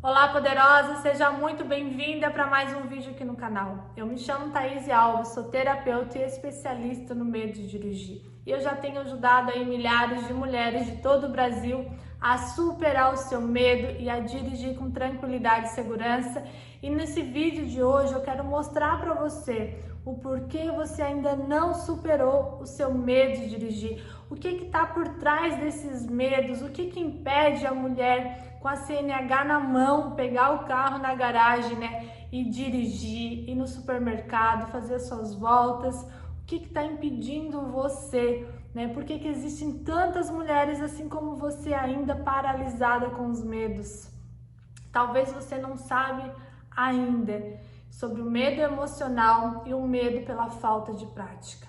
Olá, poderosa! Seja muito bem-vinda para mais um vídeo aqui no canal. Eu me chamo Thaís Alves, sou terapeuta e especialista no medo de dirigir. E eu já tenho ajudado aí milhares de mulheres de todo o Brasil a superar o seu medo e a dirigir com tranquilidade e segurança. E nesse vídeo de hoje eu quero mostrar para você o porquê você ainda não superou o seu medo de dirigir. O que está por trás desses medos? O que impede a mulher com a CNH na mão pegar o carro na garagem, né, e dirigir, ir no supermercado, fazer as suas voltas? O que está impedindo você, né? Por que existem tantas mulheres assim como você ainda paralisada com os medos? Talvez você não sabe ainda sobre o medo emocional e o medo pela falta de prática.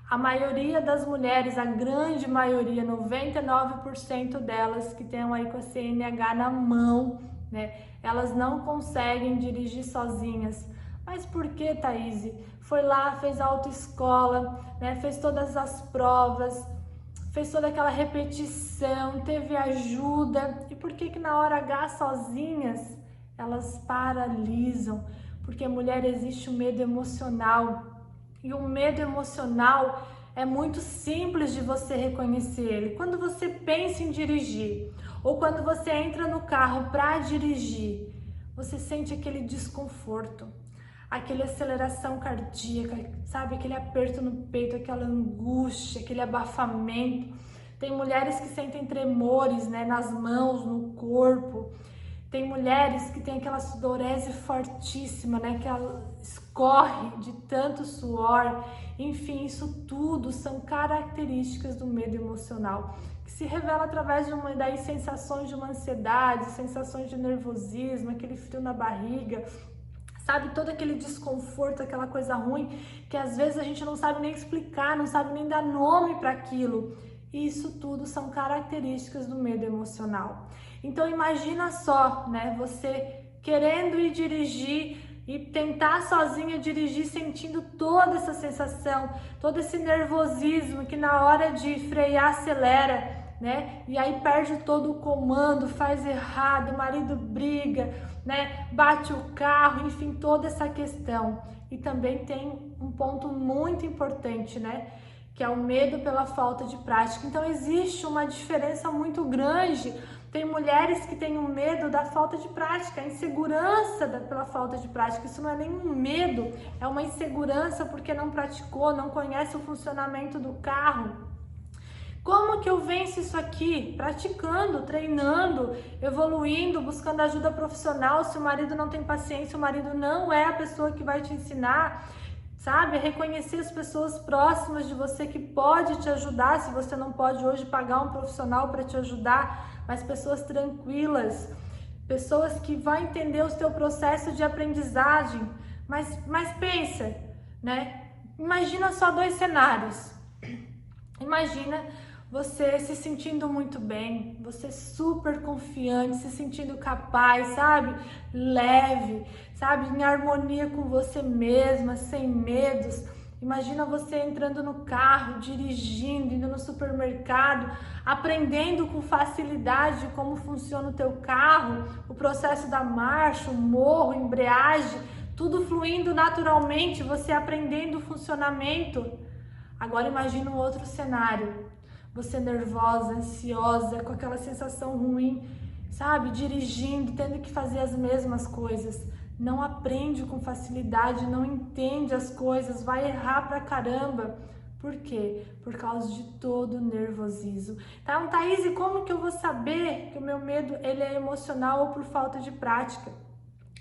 A maioria das mulheres, a grande maioria, 99% delas que estão aí com a CNH na mão, né? Elas não conseguem dirigir sozinhas. Mas por que, Thaís? Foi lá, fez autoescola, né? Fez todas as provas, fez toda aquela repetição, teve ajuda. E por que na hora H sozinhas elas paralisam? Porque mulher, existe o medo emocional. E o medo emocional é muito simples de você reconhecer ele. Quando você pensa em dirigir ou quando você entra no carro para dirigir, você sente aquele desconforto, aquela aceleração cardíaca, sabe? Aquele aperto no peito, aquela angústia, aquele abafamento. Tem mulheres que sentem tremores, né, nas mãos, no corpo. Tem mulheres que têm aquela sudorese fortíssima, né, que ela escorre de tanto suor. Enfim, isso tudo são características do medo emocional, que se revela através de das sensações de uma ansiedade, sensações de nervosismo, aquele frio na barriga, sabe, todo aquele desconforto, aquela coisa ruim, que às vezes a gente não sabe nem explicar, não sabe nem dar nome para aquilo. Isso tudo são características do medo emocional. Então imagina só, né, você querendo ir dirigir e tentar sozinha dirigir, sentindo toda essa sensação, todo esse nervosismo que na hora de frear acelera, né? E aí perde todo o comando, faz errado, o marido briga, né? Bate o carro, enfim, toda essa questão. E também tem um ponto muito importante, né? Que é o medo pela falta de prática. Então existe uma diferença muito grande. Tem mulheres que têm o medo da falta de prática, a insegurança pela falta de prática. Isso não é nenhum medo, é uma insegurança porque não praticou, não conhece o funcionamento do carro. Como que eu venço isso aqui? Praticando, treinando, evoluindo, buscando ajuda profissional. Se o marido não tem paciência, o marido não é a pessoa que vai te ensinar, sabe? Reconhecer as pessoas próximas de você que pode te ajudar, se você não pode hoje pagar um profissional para te ajudar, mas pessoas tranquilas, pessoas que vão entender o seu processo de aprendizagem. Mas pensa, né? Imagina só dois cenários. Imagina você se sentindo muito bem, você super confiante, se sentindo capaz, sabe? Leve, sabe? Em harmonia com você mesma, sem medos. Imagina você entrando no carro, dirigindo, indo no supermercado, aprendendo com facilidade como funciona o teu carro, o processo da marcha, o morro, a embreagem, tudo fluindo naturalmente, você aprendendo o funcionamento. Agora imagina um outro cenário, você nervosa, ansiosa, com aquela sensação ruim, sabe? Dirigindo, tendo que fazer as mesmas coisas. Não aprende com facilidade, não entende as coisas, vai errar pra caramba. Por quê? Por causa de todo o nervosismo. Então, Thaís, como que eu vou saber que o meu medo ele é emocional ou por falta de prática?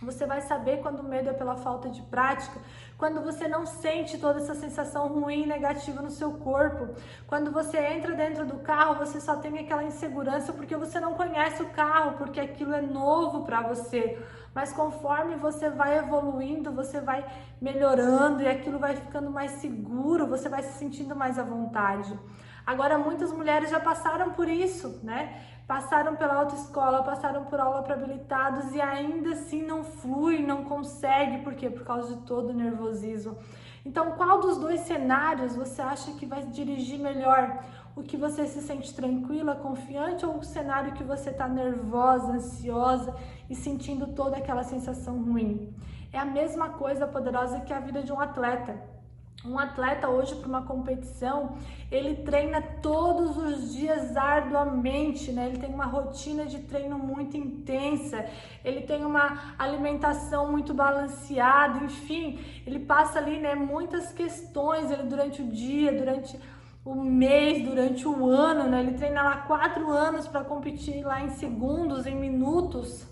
Você vai saber quando o medo é pela falta de prática, quando você não sente toda essa sensação ruim e negativa no seu corpo. Quando você entra dentro do carro, você só tem aquela insegurança porque você não conhece o carro, porque aquilo é novo para você. Mas conforme você vai evoluindo, você vai melhorando e aquilo vai ficando mais seguro, você vai se sentindo mais à vontade. Agora, muitas mulheres já passaram por isso, né? Passaram pela autoescola, passaram por aula para habilitados e ainda assim não flui, não consegue. Por quê? Por causa de todo o nervosismo. Então, qual dos dois cenários você acha que vai dirigir melhor? O que você se sente tranquila, confiante, ou o cenário que você está nervosa, ansiosa e sentindo toda aquela sensação ruim? É a mesma coisa, poderosa, que a vida de um atleta. Um atleta hoje para uma competição, ele treina todos os dias arduamente, né? Ele tem uma rotina de treino muito intensa, ele tem uma alimentação muito balanceada, enfim, ele passa ali, né, muitas questões ele durante o dia, durante o mês, durante o ano, né? Ele treina lá 4 anos para competir lá em segundos, em minutos.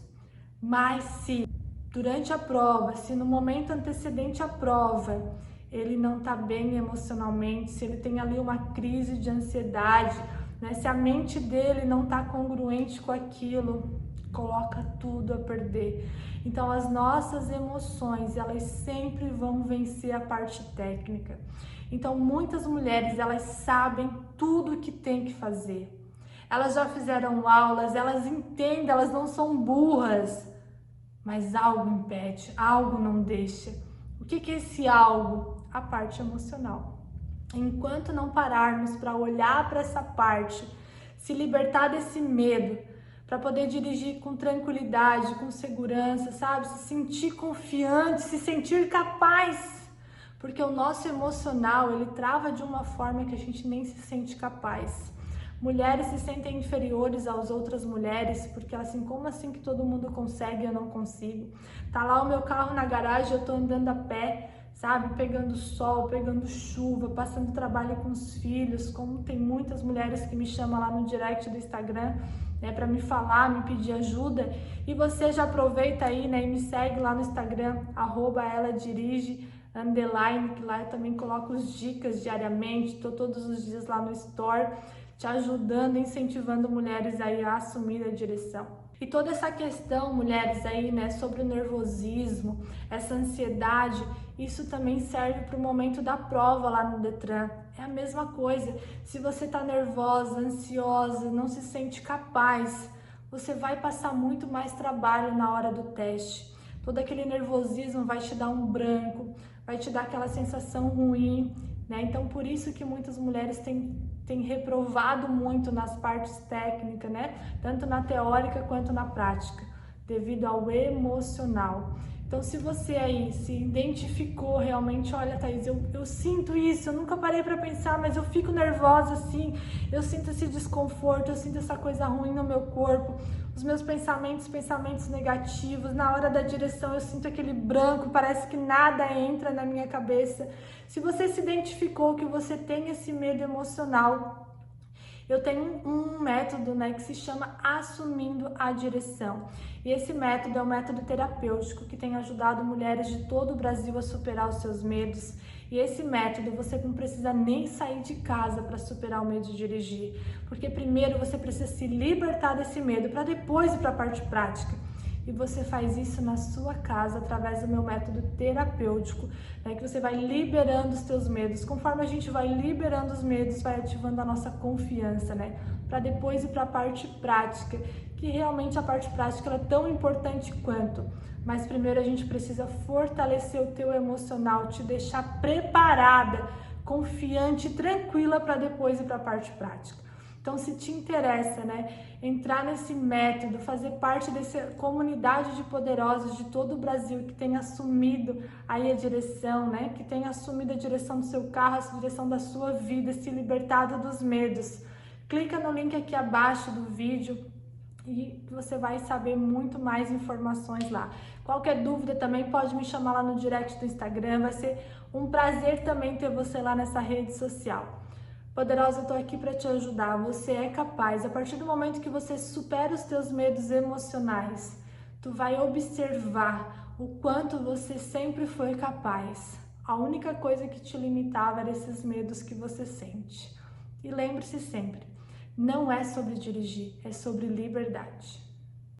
Mas se durante a prova, se no momento antecedente à prova, ele não está bem emocionalmente, se ele tem ali uma crise de ansiedade, né? Se a mente dele não está congruente com aquilo, coloca tudo a perder. Então as nossas emoções, elas sempre vão vencer a parte técnica. Então muitas mulheres, elas sabem tudo o que tem que fazer. Elas já fizeram aulas, elas entendem, elas não são burras, mas algo impede, algo não deixa. O que é esse algo? A parte emocional. Enquanto não pararmos para olhar para essa parte, se libertar desse medo, para poder dirigir com tranquilidade, com segurança, sabe? Se sentir confiante, se sentir capaz. Porque o nosso emocional, ele trava de uma forma que a gente nem se sente capaz. Mulheres se sentem inferiores às outras mulheres, porque assim, como assim que todo mundo consegue e eu não consigo? Tá lá o meu carro na garagem, eu tô andando a pé, sabe? Pegando sol, pegando chuva, passando trabalho com os filhos, como tem muitas mulheres que me chamam lá no direct do Instagram, né, para me falar, me pedir ajuda. E você já aproveita aí, né, e me segue lá no Instagram, @eladirige_, que lá eu também coloco as dicas diariamente, tô todos os dias lá no Store, te ajudando, incentivando mulheres aí a assumir a direção. E toda essa questão, mulheres, aí, né, sobre o nervosismo, essa ansiedade, isso também serve para o momento da prova lá no Detran. É a mesma coisa. Se você está nervosa, ansiosa, não se sente capaz, você vai passar muito mais trabalho na hora do teste. Todo aquele nervosismo vai te dar um branco, vai te dar aquela sensação ruim, né? Então, por isso que muitas mulheres têm reprovado muito nas partes técnicas, né? Tanto na teórica quanto na prática, devido ao emocional. Então, se você aí se identificou realmente, olha, Thaís, eu sinto isso, eu nunca parei para pensar, mas eu fico nervosa assim, eu sinto esse desconforto, eu sinto essa coisa ruim no meu corpo, os meus pensamentos negativos, na hora da direção eu sinto aquele branco, parece que nada entra na minha cabeça. Se você se identificou que você tem esse medo emocional, eu tenho um método, né, que se chama Assumindo a Direção. E esse método é um método terapêutico que tem ajudado mulheres de todo o Brasil a superar os seus medos. E esse método você não precisa nem sair de casa para superar o medo de dirigir, porque primeiro você precisa se libertar desse medo para depois ir para a parte prática. E você faz isso na sua casa através do meu método terapêutico, né, que você vai liberando os teus medos. Conforme a gente vai liberando os medos, vai ativando a nossa confiança, né, para depois ir para a parte prática, que realmente a parte prática ela é tão importante quanto. Mas primeiro a gente precisa fortalecer o teu emocional, te deixar preparada, confiante, tranquila para depois ir para a parte prática. Então, se te interessa, né, entrar nesse método, fazer parte dessa comunidade de poderosas de todo o Brasil que tem assumido aí a direção, né, que tem assumido a direção do seu carro, a direção da sua vida, se libertado dos medos, clica no link aqui abaixo do vídeo e você vai saber muito mais informações lá. Qualquer dúvida também pode me chamar lá no direct do Instagram, vai ser um prazer também ter você lá nessa rede social. Poderosa, eu tô aqui para te ajudar, você é capaz. A partir do momento que você supera os teus medos emocionais, tu vai observar o quanto você sempre foi capaz. A única coisa que te limitava eram esses medos que você sente. E lembre-se sempre, não é sobre dirigir, é sobre liberdade.